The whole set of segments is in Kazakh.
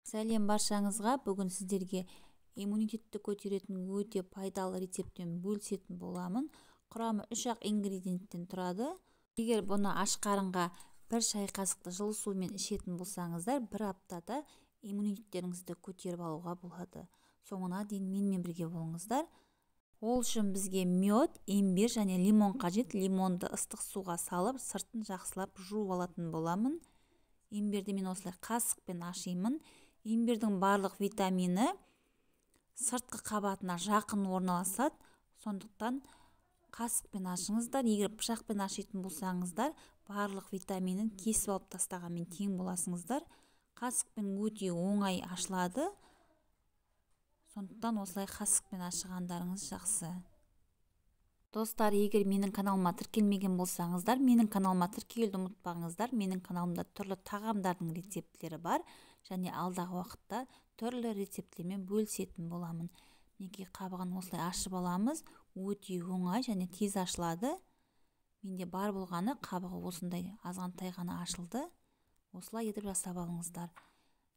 Сәлем баршаңызға. Бүгін сіздерге иммунитетті көтеретін өте пайдалы рецептпен бөлісетін боламын. Құрамы 3-ақ ингредиенттен тұрады. Егер бұны аш қарынға 1 шай қасықты жылы сумен ішетін болсаңыздар, 1 аптада иммунитеттеріңізді көтеріп алуға болады. Соңына дейін менімен бірге болыңыздар. Ол үшін бізге мед, имбир және лимон қажет. Лимонды ыстық суға салып, сыртын жақсылап жуып алатын боламын. Имбирді мен осылай қасықпен ашимын. Имбирдің барлық витамині сыртқы қабатына жақын орналасады. Сондықтан қасықпен ашыңыздар. Егер пышақпен ашитын болсаңыздар, барлық витаминін кесіп алып тастағанмен тең боласыңыздар. Қасықпен өте оңай ашылады. Сондықтан осылай қасықпен ашығандарыңыз жақсы. Достар, егер менің каналыма тіркелмеген болсаңыздар, менің каналыма тіркелуді ұмытпаңыздар. Менің каналымда түрлі тағамдардың рецепттері бар, және алдағы уақытта түрлі рецепттермен бөлісетін боламын. Мінекей қабығын осылай ашып аламыз. Өте оңай және тез ашылады. Менде бар болғаны қабығы осындай азғантай ғана ашылды. Осылай етіп жасап алыңыздар.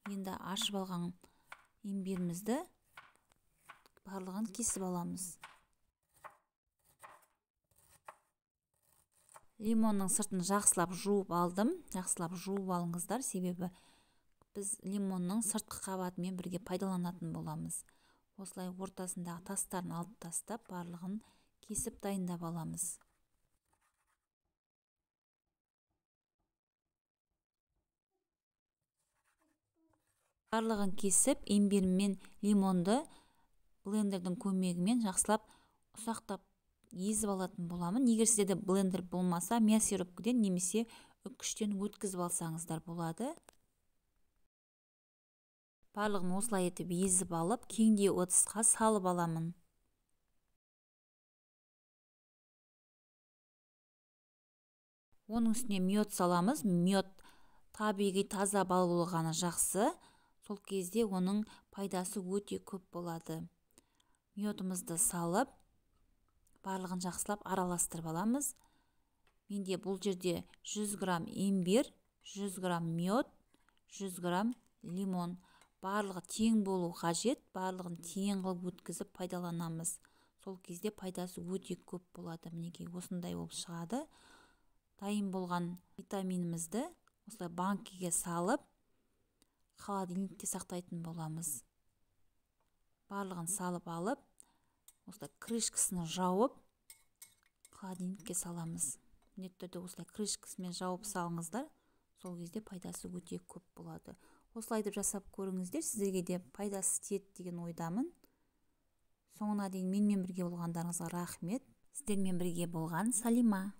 Енді ашып алған имбирімізді барлығын кесіп аламыз. Лимонның сыртын жақсылап жуып алдым. Жақсылап жуып алыңыздар, себебі біз лимонның сыртқы қабатымен бірге пайдаланатын боламыз. Осылай ортасындағы тастарын алып тастап, барлығын кесіп дайындап аламыз. Барлығын кесіп, имбир мен лимонды блендердің көмегімен жақсылап ұсақтап езіп алатын боламын. Егер сізде блендер болмаса, мясорубкіден немесе үккіштен өткізіп алсаңыздар болады. Барлығын осылай етіп езіп алып, кеңдей ыдысқа салып аламын. Оның үстіне мед саламыз. Мед табиғи таза бал болғаны жақсы. Сол кезде оның пайдасы өте көп болады. Медімізді салып, барлығын жақсылап араластырып аламыз. Менде бұл жерде 100 грамм имбир, 100 грамм мед, 100 грамм лимон. Барлығы тең болу қажет. Барлығын тең қылып өткізіп пайдаланамыз. Сол кезде пайдасы өте көп болады. Мінекей осындай болып шығады. Дайын болған витаминімізді осылай банкіге салып, холодильникте сақтайтын боламыз. Барлығын салып алып, осылай крышкасını жауып, холодильникке саламыз. Міндетті түрде осылай крышкасымен жауып салыңыздар. Сол кезде пайдасы өте көп болады. Осылай деп жасап көріңіздер, сіздерге де пайдасы тиеді деген ойдамын. Соңына дейін менімен бірге болғандарыңызға рахмет. Сіздермен бірге болған Салима.